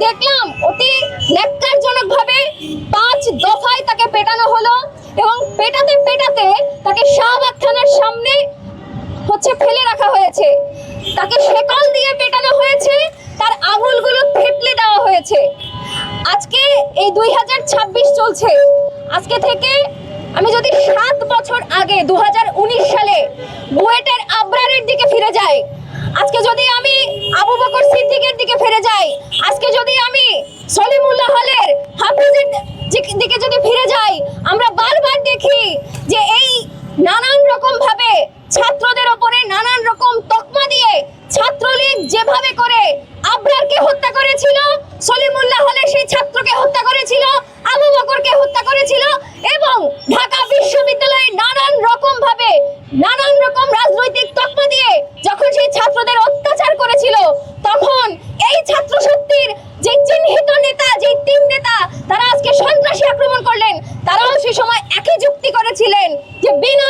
দেখলাম অতি ন্যাক্কারজনকভাবে 5 দফায় তাকে পেটানো হলো এবং পেটাতে পেটাতে তাকে শাহবাগ থানার সামনে ফেলে রাখা হয়েছে। তাকে শেকল দিয়ে পেটানো হয়েছে, তার আঙুলগুলো থেতলে দেওয়া হয়েছে। আজকে এই 2026 চলছে। আজকে থেকে আমি যদি 7 বছর আগে 2019 সালে বুয়েটের আবরারের দিকে ফিরে যাই, আজকে যদি আমি আবু বকর সিদ্দিকের দিকে ফিরে যাই, আজকে যদি আমি সলিমুল্লাহ হলের হাফিজের দিকে যদি ফিরে যাই, আমরা বারবার দেখি যে এই নানান রকম ভাবে ছাত্রদের উপরে নানান রকম তকমা দিয়ে ছাত্রলীগ যেভাবে করে আবরারকে হত্যা করেছিল, সলিমুল্লাহ হলের সেই ছাত্রকে হত্যা করেছিল, আবু বকরকে হত্যা করেছিল এবং ঢাকা বিশ্ববিদ্যালয়ে নানান রকম ভাবে নানান রকম রাজনৈতিক তকমা দিয়ে যখন সেই ছাত্রদের অত্যাচার করেছিল, তখন এই ছাত্র শক্তির যে চিহ্নিত নেতা, যে 3 নেতা তারা আজকে সন্ত্রাসী আক্রমণ করলেন, তারাও সেই সময় একই যুক্তি করেছিলেন যে বিনা